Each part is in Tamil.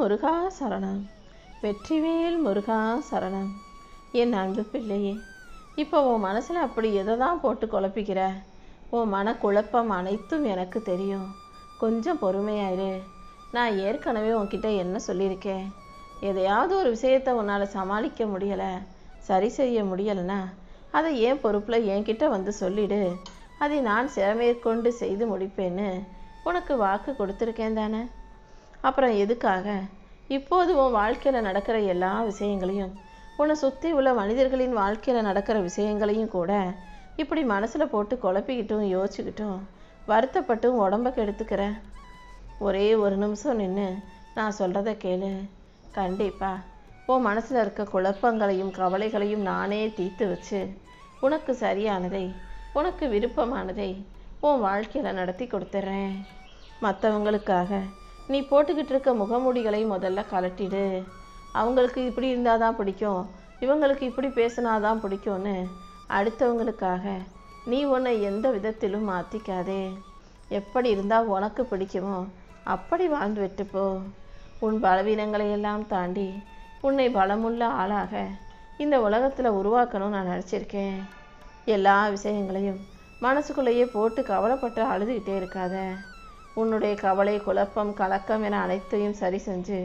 முருகா சரணம். வெற்றிவேல் முருகா சரணம். என் அன்பு பிள்ளையே, இப்போ உன் மனசில் அப்படி எதை தான் போட்டு குழப்பிக்கிற? உன் மனக்குழப்பம் அனைத்தும் எனக்கு தெரியும். கொஞ்சம் பொறுமையாயிரு. நான் ஏற்கனவே உன்கிட்ட என்ன சொல்லியிருக்கேன்? எதையாவது ஒரு விஷயத்தை உன்னால் சமாளிக்க முடியலை, சரி செய்ய முடியலைன்னா அதை ஏன் பொறுப்பில் என்கிட்ட வந்து சொல்லிடு. அதை நான் சிறமேற்கொண்டு செய்து முடிப்பேன்னு உனக்கு வாக்கு கொடுத்துருக்கேன் தானே? அப்புறம் எதுக்காக இப்போது உன் வாழ்க்கையில் நடக்கிற எல்லா விஷயங்களையும், உன்னை சுற்றி உள்ள மனிதர்களின் வாழ்க்கையில் நடக்கிற விஷயங்களையும் கூட இப்படி மனசில் போட்டு குழப்பிக்கிட்டும் யோசிச்சுக்கிட்டும் வருத்தப்பட்டும் உடம்ப கெடுத்துக்கிற? ஒரே ஒரு நிமிஷம் நின்று நான் சொல்கிறத கேளு. கண்டிப்பாக உன் மனசில் இருக்க குழப்பங்களையும் கவலைகளையும் நானே தீர்த்து வச்சு உனக்கு சரியானதை, உனக்கு விருப்பமானதை உன் வாழ்க்கையில் நடத்தி கொடுத்துட்றேன். மற்றவங்களுக்காக நீ போட்டுக்கிட்டு இருக்க முகமூடிகளை முதல்ல கலட்டிடு. அவங்களுக்கு இப்படி இருந்தால் தான் பிடிக்கும், இவங்களுக்கு இப்படி பேசினாதான் பிடிக்கும்னு அடுத்தவங்களுக்காக நீ உன்னை எந்த விதத்திலும் மாற்றிக்காதே. எப்படி இருந்தால் உனக்கு பிடிக்குமோ அப்படி வாழ்ந்து விட்டுப்போ. உன் பலவீனங்களை எல்லாம் தாண்டி உன்னை பலமுள்ள ஆளாக இந்த உலகத்தில் உருவாக்கணும்னு நான் நினச்சிருக்கேன். எல்லா விஷயங்களையும் மனசுக்குள்ளேயே போட்டு கவலைப்பட்டு அழுதுகிட்டே இருக்காத. உன்னுடைய கவலை, குழப்பம், கலக்கம் என அனைத்தையும் சரி செஞ்சு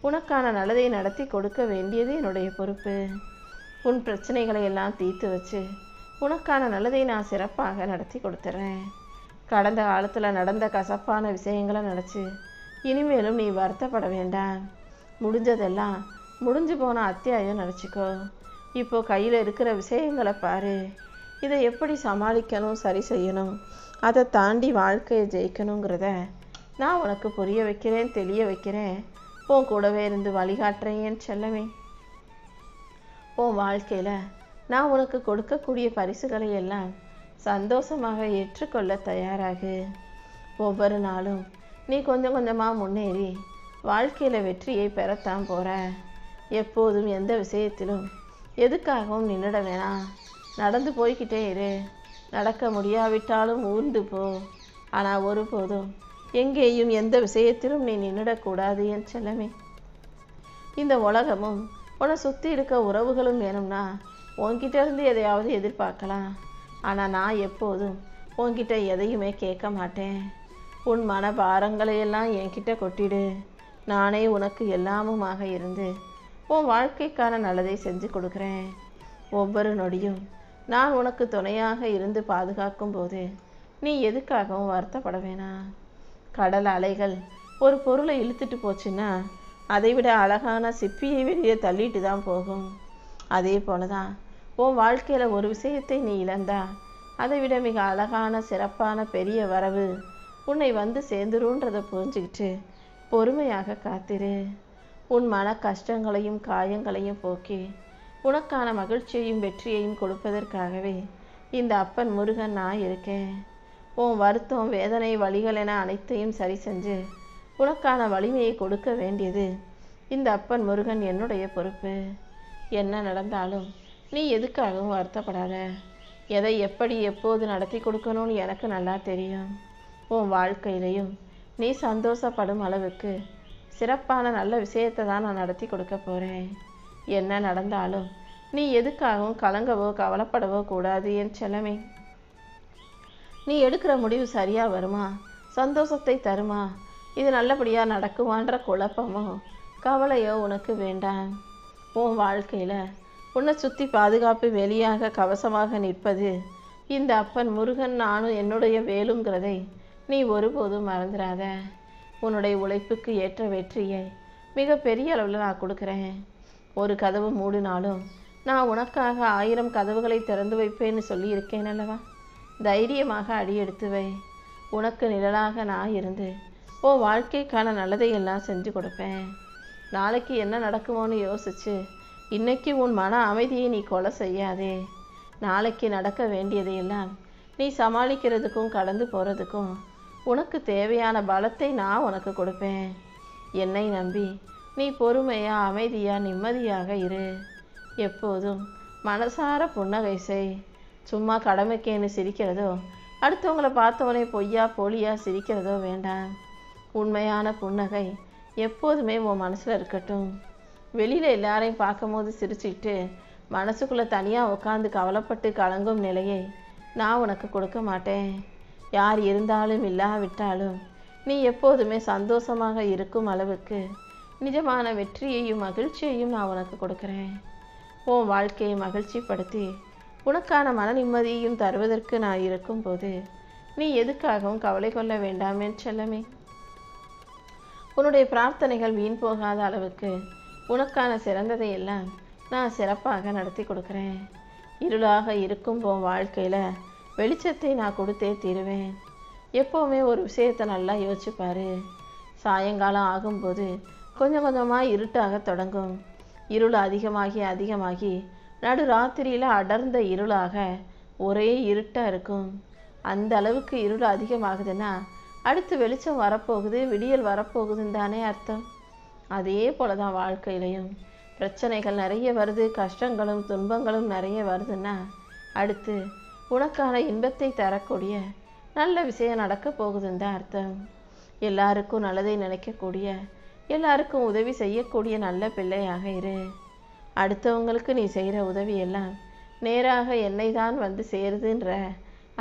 உனக்கான நல்லதை நடத்தி கொடுக்க வேண்டியது என்னுடைய பொறுப்பு. உன் பிரச்சனைகளை எல்லாம் தீர்த்து வச்சு உனக்கான நல்லதை நான் சிறப்பாக நடத்தி கொடுத்துட்றேன். கடந்த காலத்தில் நடந்த கசப்பான விஷயங்களை நினச்சி இனிமேலும் நீ வருத்தப்பட வேண்டாம். முடிஞ்சதெல்லாம் முடிஞ்சு போன அத்தியாயம் நினச்சிக்கோ. இப்போது கையில் இருக்கிற விஷயங்களை பாரு. இதை எப்படி சமாளிக்கணும், சரி செய்யணும், அதை தாண்டி வாழ்க்கையை ஜெயிக்கணுங்கிறத நான் உனக்கு புரிய வைக்கிறேன், தெளிய வைக்கிறேன். உன் கூடவே இருந்து வழிகாட்டுறேன் என் செல்லமே. உன் வாழ்க்கையில் நான் உனக்கு கொடுக்கக்கூடிய பரிசுகளை எல்லாம் சந்தோஷமாக ஏற்றுக்கொள்ள தயாராகு. ஒவ்வொரு நாளும் நீ கொஞ்சம் கொஞ்சமாக முன்னேறி வாழ்க்கையில் வெற்றியை பெறத்தான் போகிற. எப்போதும் எந்த விஷயத்திலும் எதுக்காகவும் நின்றுட வேணாம். நடந்து போய்கிட்டே இரு. நடக்க முடியாவிட்டாலும் ஊர்ந்து போ. ஆனால் ஒருபோதும் எங்கேயும் எந்த விஷயத்திலும் நீ நின்றுடக்கூடாது என் செல்லமே. இந்த உலகமும் உன்னை சுற்றி இருக்க உறவுகளும் வேணும்னா உன்கிட்ட இருந்து எதையாவது எதிர்பார்க்கலாம். ஆனால் நான் எப்போதும் உன்கிட்ட எதையுமே கேட்க மாட்டேன். உன் மன பாரங்களையெல்லாம் என்கிட்ட கொட்டிடு. நானே உனக்கு எல்லாமுமாக இருந்து உன் வாழ்க்கைக்கான நல்லதை செஞ்சு கொடுக்குறேன். ஒவ்வொரு நொடியும் நான் உனக்கு துணையாக இருந்து பாதுகாக்கும் போது நீ எதுக்காகவும் வருத்தப்பட வேணாம். கடல் அலைகள் ஒரு பொருளை இழுத்துட்டு போச்சுன்னா அதை விட அழகான சிப்பியை வெளியே தள்ளிட்டு தான் போகும். அதே போல தான் உன் வாழ்க்கையில் ஒரு விஷயத்தை நீ இழந்தா அதை விட மிக அழகான சிறப்பான பெரிய வரவு உன்னை வந்து சேர்ந்துருன்றதை புரிஞ்சுக்கிட்டு பொறுமையாக காத்திரு. உன் மன கஷ்டங்களையும் காயங்களையும் போக்கி உனக்கான மகிழ்ச்சியையும் வெற்றியையும் கொடுப்பதற்காகவே இந்த அப்பன் முருகன் நான் இருக்கேன். உன் வருத்தம், வேதனை, வலிகள் என அனைத்தையும் சரி செஞ்சு உனக்கான வலிமையை கொடுக்க வேண்டியது இந்த அப்பன் முருகன் என்னுடைய பொறுப்பு. என்ன நடந்தாலும் நீ எதுக்காகவும் வருத்தப்படாத. எதை எப்படி எப்போது நடத்தி கொடுக்கணும்னு எனக்கு நல்லா தெரியும். உன் வாழ்க்கையிலையும் நீ சந்தோஷப்படும் அளவுக்கு சிறப்பான நல்ல விஷயத்தை தான் நான் நடத்தி கொடுக்க போகிறேன். என்ன நடந்தாலும் நீ எதுக்காகவும் கலங்கவோ கவலைப்படவோ கூடாது என் செல்லமே. நீ எடுக்கிற முடிவு சரியாக வருமா, சந்தோஷத்தை தருமா, இது நல்லபடியாக நடக்குமான்ற குழப்பமோ கவலையோ உனக்கு வேண்டாம். உன் வாழ்க்கையில் உன்னை சுற்றி பாதுகாப்பு வெளியாக கவசமாக நிற்பது இந்த அப்பன் முருகன், நானும் என்னுடைய வேலுங்கிறதை நீ ஒருபோதும் மறந்துடாத. உன்னுடைய உழைப்புக்கு ஏற்ற வெற்றியை மிக பெரிய அளவில் நான் கொடுக்குறேன். ஒரு கதவு மூடினாலும் நான் உனக்காக 1000 கதவுகளை திறந்து வைப்பேன்னு சொல்லியிருக்கேன் அல்லவா? தைரியமாக அடி எடுத்து வை. உனக்கு நிழலாக நான் இருந்து உன் வாழ்க்கைக்கான நல்லதையெல்லாம் செஞ்சு கொடுப்பேன். நாளைக்கு என்ன நடக்குமோன்னு யோசிச்சு இன்னைக்கு உன் மன அமைதியை நீ கொலை செய்யாதே. நாளைக்கு நடக்க வேண்டியதையெல்லாம் நீ சமாளிக்கிறதுக்கும் கடந்து போகிறதுக்கும் உனக்கு தேவையான பலத்தை நான் உனக்கு கொடுப்பேன். என்னை நம்பி நீ பொறுமையாக, அமைதியாக, நிம்மதியாக இரு. எப்போதும் மனசார புன்னகை செய். சும்மா கடமைக்கேன்னு சிரிக்கிறதோ, அடுத்தவங்களை பார்த்தவனே பொய்யா போலியா சிரிக்கிறதோ வேண்டாம். உண்மையான புன்னகை எப்போதுமே உன் மனசில் இருக்கட்டும். வெளியில் எல்லாரையும் பார்க்கும்போது சிரிச்சுக்கிட்டு மனசுக்குள்ளே தனியாக உட்காந்து கவலைப்பட்டு கலங்கும் நிலையை நான் உனக்கு கொடுக்க மாட்டேன். யார் இருந்தாலும் இல்லாவிட்டாலும் நீ எப்போதுமே சந்தோஷமாக இருக்கும் அளவுக்கு நிஜமான வெற்றியையும் மகிழ்ச்சியையும் நான் உனக்கு கொடுக்குறேன். உன் வாழ்க்கையை மகிழ்ச்சிப்படுத்தி உனக்கான மன நிம்மதியையும் தருவதற்கு நான் இருக்கும்போது நீ எதுக்காகவும் கவலை கொள்ள வேண்டாமே செல்லமே. உன்னுடைய பிரார்த்தனைகள் வீண் போகாத அளவுக்கு உனக்கான சிறந்ததை எல்லாம் நான் சிறப்பாக நடத்தி கொடுக்குறேன். இருளாக இருக்கும் உன் வாழ்க்கையில் வெளிச்சத்தை நான் கொடுத்தே தீருவேன். எப்போவுமே ஒரு விஷயத்தை நல்லா யோசிச்சுப்பாரு. சாயங்காலம் ஆகும்போது கொஞ்சம் கொஞ்சமாக இருட்டாக தொடங்கும். இருள் அதிகமாகி நடு ராத்திரியில் அடர்ந்த இருளாக ஒரே இருட்டாக இருக்கும். அந்த அளவுக்கு இருள் அதிகமாகுதுன்னா அடுத்து வெளிச்சம் வரப்போகுது, விடியல் வரப்போகுதுன்னு தானே அர்த்தம். அதே போல தான் வாழ்க்கையிலையும் பிரச்சனைகள் நிறைய வருது, கஷ்டங்களும் துன்பங்களும் நிறைய வருதுன்னா அடுத்து உனக்கான இன்பத்தை தரக்கூடிய நல்ல விஷயம் நடக்க போகுதுன்னு தான் அர்த்தம். எல்லாருக்கும் நல்லதை நினைக்கக்கூடிய, எல்லாருக்கும் உதவி செய்யக்கூடிய நல்ல பிள்ளையாக இரு. அடுத்தவங்களுக்கு நீ செய்கிற உதவியெல்லாம் நேராக என்னை தான் வந்து சேருதுன்ற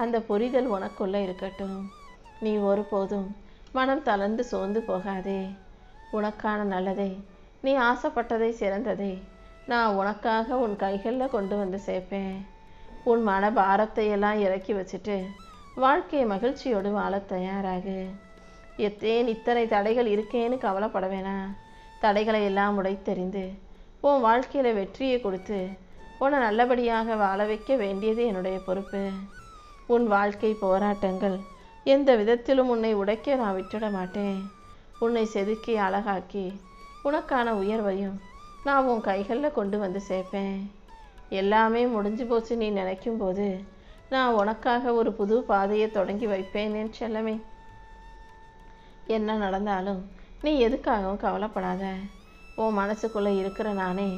அந்த புரிதல் உனக்குள்ளே இருக்கட்டும். நீ ஒருபோதும் மனம் தளர்ந்து சோர்ந்து போகாதே. உனக்கான நல்லதை, நீ ஆசைப்பட்டதை, சிறந்ததை நான் உனக்காக உன் கைகளில் கொண்டு வந்து சேர்ப்பேன். உன் மன பாரத்தை எல்லாம் இறக்கி வச்சுட்டு வாழ்க்கையை மகிழ்ச்சியோடு வாழ தயாராகு. இத்தனை தடைகள் இருக்கேன்னு கவலைப்பட வேணாம். தடைகளை எல்லாம் உடைத்தெறிந்து உன் வாழ்க்கையில் வெற்றியை கொடுத்து உன்னை நல்லபடியாக வாழ வைக்க வேண்டியது என்னுடைய பொறுப்பு. உன் வாழ்க்கை போராட்டங்கள் எந்த விதத்திலும் உன்னை உடைக்க நான் விட்டுட மாட்டேன். உன்னை செதுக்கி அழகாக்கி உனக்கான உயர்வையும் நான் உன் கைகளில் கொண்டு வந்து சேர்ப்பேன். எல்லாமே முடிஞ்சு போச்சு நீ நினைக்கும் போது நான் உனக்காக ஒரு புது பாதையை தொடங்கி வைப்பேன் என் செல்லமே. என்ன நடந்தாலும் நீ எதுக்காகவும் கவலைப்படாத. உன் மனசுக்குள்ளே இருக்கிற நானே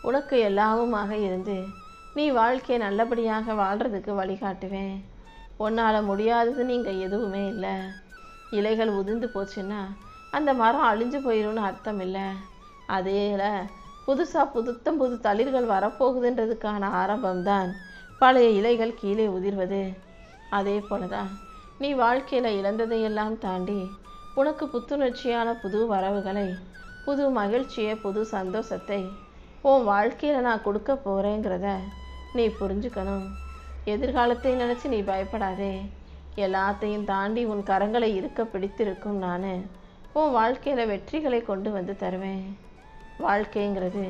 உனக்கு எல்லாமுமாக இருந்து நீ வாழ்க்கையை நல்லபடியாக வாழ்கிறதுக்கு வழிகாட்டுவேன். உன்னால் முடியாதது நீங்கள் எதுவுமே இல்லை. இலைகள் உதிர்ந்து போச்சுன்னா அந்த மரம் அழிஞ்சு போயிடும்னு அர்த்தம் இல்லை. அதேல புது தளிர்கள் வரப்போகுதுன்றதுக்கான ஆரம்பம்தான் பழைய இலைகள் கீழே உதிர்வது. அதே போல தான் நீ வாழ்க்கையில் இழந்ததையெல்லாம் தாண்டி உனக்கு புத்துணர்ச்சியான புது வரவுகளை, புது மகிழ்ச்சியை, புது சந்தோஷத்தை உன் வாழ்க்கையில் நான் கொடுக்க போகிறேங்கிறத நீ புரிஞ்சுக்கணும். எதிர்காலத்தை நினச்சி நீ பயப்படாதே. எல்லாத்தையும் தாண்டி உன் கரங்களை இருக்க பிடித்திருக்கும் நான் உன் வாழ்க்கையில் வெற்றிகளை கொண்டு வந்து தருவேன். வாழ்க்கைங்கிறது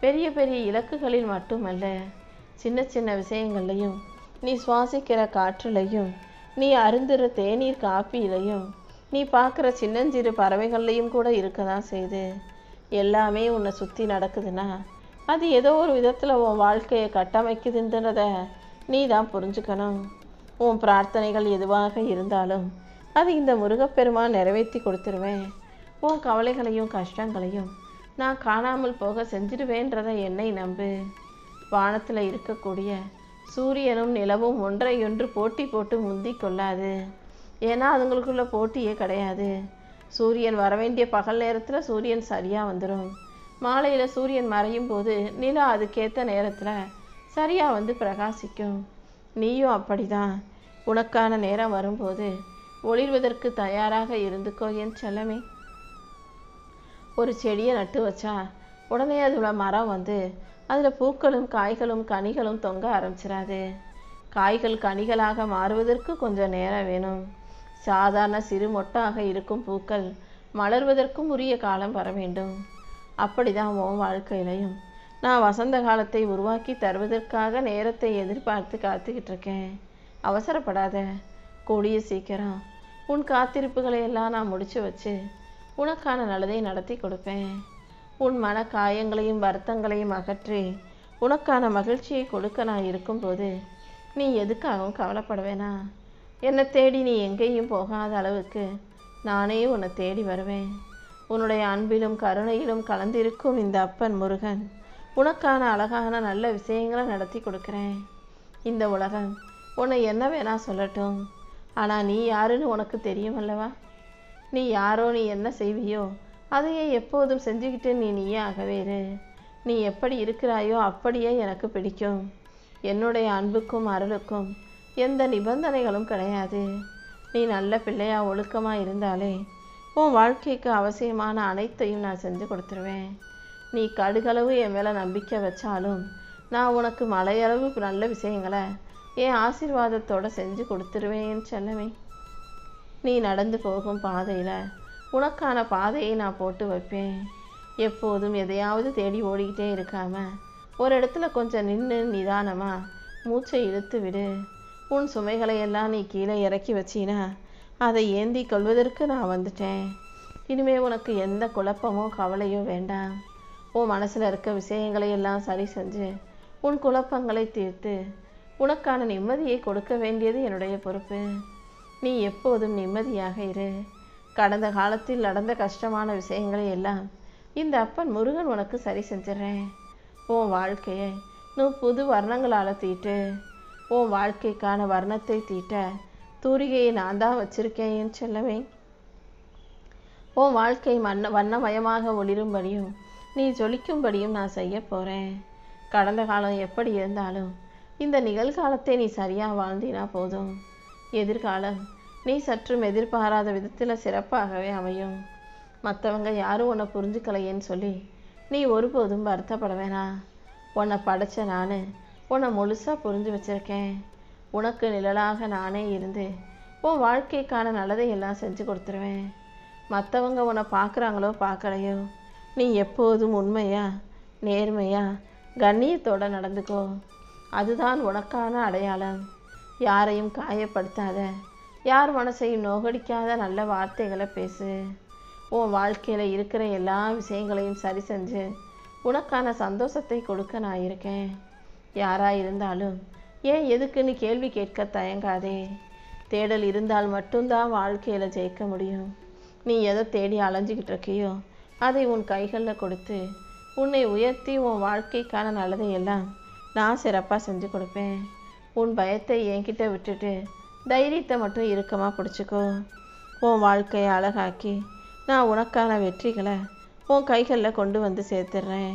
பெரிய பெரிய இலக்குகளில் மட்டுமல்ல, சின்ன சின்ன விஷயங்கள்லையும், நீ சுவாசிக்கிற காற்றுலையும், நீ அருந்துகிற தேநீர் காப்பியிலையும், நீ பார்க்குற சின்னஞ்சிறு பறவைகள்லையும் கூட இருக்க தான் செய்யுது. எல்லாமே உன்னை சுற்றி நடக்குதுன்னா அது ஏதோ ஒரு விதத்தில் உன் வாழ்க்கையை கட்டமைக்குதுன்றத நீ தான் புரிஞ்சுக்கணும். உன் பிரார்த்தனைகள் எதுவாக இருந்தாலும் அது இந்த முருகப்பெருமான் நிறைவேற்றி கொடுத்துருவேன். உன் கவலைகளையும் கஷ்டங்களையும் நான் காணாமல் போக செஞ்சிடுவேன்றத என்னை நம்பு. வானத்தில் இருக்கக்கூடிய சூரியனும் நிலவும் ஒன்றையொன்று போட்டி போட்டு முந்தி கொள்ளாது. ஏன்னா அதுங்களுக்குள்ள போட்டியே கிடையாது. சூரியன் வரவேண்டிய பகல் நேரத்தில் சூரியன் சரியாக வந்துடும். மாலையில் சூரியன் மறையும் போது நிலா அதுக்கேற்ற நேரத்தில் சரியாக வந்து பிரகாசிக்கும். நீயும் அப்படிதான். உனக்கான நேரம் வரும்போது ஒளிர்வதற்கு தயாராக இருந்துக்கோ என் செல்லமே. ஒரு செடியை நட்டு வச்சா உடனே அதோட மரம் வந்து அதில் பூக்களும் காய்களும் கனிகளும் தொங்க ஆரம்பிச்சிடாது. காய்கள் கனிகளாக மாறுவதற்கு கொஞ்சம் நேரம் வேணும். சாதாரண சிறு மொட்டாக இருக்கும் பூக்கள் மலர்வதற்கும் உரிய காலம் வர வேண்டும். அப்படிதான் உன் வாழ்க்கையிலையும் நான் வசந்த காலத்தை உருவாக்கி தருவதற்காக நேரத்தை எதிர்பார்த்து காத்துக்கிட்டு இருக்கேன். அவசரப்படாத. கூடிய சீக்கிரம் உன் காத்திருப்புகளை எல்லாம் நான் முடிச்சு வச்சு உனக்கான நல்லதை நடத்தி கொடுப்பேன். உன் மன காயங்களையும் வருத்தங்களையும் அகற்றி உனக்கான மகிழ்ச்சியை கொடுக்க நான் இருக்கும்போது நீ எதுக்காகவும் கவலைப்பட வேணாம். என்னை தேடி நீ எங்கேயும் போகாத அளவுக்கு நானே உன்னை தேடி வருவேன். உன்னுடைய அன்பிலும் கருணையிலும் கலந்திருக்கும் இந்த அப்பன் முருகன் உனக்கான அழகான நல்ல விஷயங்களை நடத்தி கொடுக்குறேன். இந்த உலகம் உன்னை என்ன வேணா சொல்லட்டும், ஆனால் நீ யாருன்னு உனக்கு தெரியும் அல்லவா? நீ யாரோ, நீ என்ன செய்வியோ அதையே எப்போதும் செஞ்சுக்கிட்டு நீயே ஆகவே இரு. நீ எப்படி இருக்கிறாயோ அப்படியே எனக்கு பிடிக்கும். என்னுடைய அன்புக்கும் அருளுக்கும் எந்த நிபந்தனைகளும் கிடையாது. நீ நல்ல பிள்ளையா ஒழுக்கமாக இருந்தாலே உன் வாழ்க்கைக்கு அவசியமான அனைத்தையும் நான் செஞ்சு கொடுத்துருவேன். நீ கடுகளவு என் மேலே நம்பிக்கை வச்சாலும் நான் உனக்கு மலையளவு நல்ல விஷயங்களை என் ஆசீர்வாதத்தோடு செஞ்சு கொடுத்துருவேன் செல்லமே. நீ நடந்து போகும் பாதையில் உனக்கான பாதையை நான் போட்டு வைப்பேன். எப்போதும் எதையாவது தேடி ஓடிக்கிட்டே இருக்காம ஒரு இடத்துல கொஞ்சம் நின்று நிதானமாக மூச்சை இழுத்து விடு. உன் சுமைகளையெல்லாம் நீ கீழே இறக்கி வச்சினா அதை ஏந்தி கொள்வதற்கு நான் வந்துட்டேன். இனிமே உனக்கு எந்த குழப்பமோ கவலையோ வேண்டாம். உன் மனசில் இருக்க விஷயங்களையெல்லாம் சரி செஞ்சு உன் குழப்பங்களை தீர்த்து உனக்கான நிம்மதியை கொடுக்க வேண்டியது என்னுடைய பொறுப்பு. நீ எப்போதும் நிம்மதியாக இரு. கடந்த காலத்தில் நடந்த கஷ்டமான விஷயங்களை எல்லாம் இந்த அப்பன் முருகன் உனக்கு சரி செஞ்சிடறேன். உன் வாழ்க்கையை நீ புது வர்ணங்களால் தீட்டு. உன் வாழ்க்கைக்கான வர்ணத்தை தீட்ட தூரிகையை நான் தான் வச்சிருக்கேன் செல்லவே. உன் வாழ்க்கை வண்ணமயமாக ஒளிரும்படியும் நீ ஜொலிக்கும்படியும் நான் செய்ய போகிறேன். கடந்த காலம் எப்படி இருந்தாலும் இந்த நிகழ்காலத்தை நீ சரியாக வாழ்ந்தினா போதும். எதிர்காலம் நீ சற்றும் எதிர்பாராத விதத்தில் சிறப்பாகவே அமையும். மற்றவங்க யாரும் உன்னை புரிஞ்சுக்கலையேன்னு சொல்லி நீ ஒருபோதும் வருத்தப்பட வேணாம். உன்னை படைச்ச நான் உன்னை முழுசாக புரிஞ்சு வச்சுருக்கேன். உனக்கு நிழலாக நானே இருந்து உன் வாழ்க்கைக்கான நல்லதை எல்லாம் செஞ்சு கொடுத்துருவேன். மற்றவங்க உன்னை பார்க்குறாங்களோ பார்க்கலையோ நீ எப்போதும் உண்மையா நேர்மையா கண்ணியத்தோடு நடந்துக்கோ. அதுதான் உனக்கான அடையாளம். யாரையும் காயப்படுத்தாத, யார் மனசையும் நோகடிக்காத நல்ல வார்த்தைகளை பேசு. உன் வாழ்க்கையில் இருக்கிற எல்லா விஷயங்களையும் சரி செஞ்சு உனக்கான சந்தோஷத்தை கொடுக்க நான் இருக்கேன். யாராக இருந்தாலும் ஏன் எதுக்குன்னு கேள்வி கேட்க தயங்காதே. தேடல் இருந்தால் மட்டும்தான் வாழ்க்கையில் ஜெயிக்க முடியும். நீ எதை தேடி அலைஞ்சிக்கிட்டு இருக்கியோ அதை உன் கைகளில் கொடுத்து உன்னை உயர்த்தி உன் வாழ்க்கைக்கான நல்லதை எல்லாம் நான் சிறப்பாக செஞ்சு கொடுப்பேன். உன் பயத்தை என்கிட்ட விட்டுட்டு தைரியத்தை மட்டும் இறுக்கமாக பிடிச்சிக்கோ. உன் வாழ்க்கையை அழகாக்கி நான் உனக்கான வெற்றிகளை உன் கைகளில் கொண்டு வந்து சேர்த்துடுறேன்.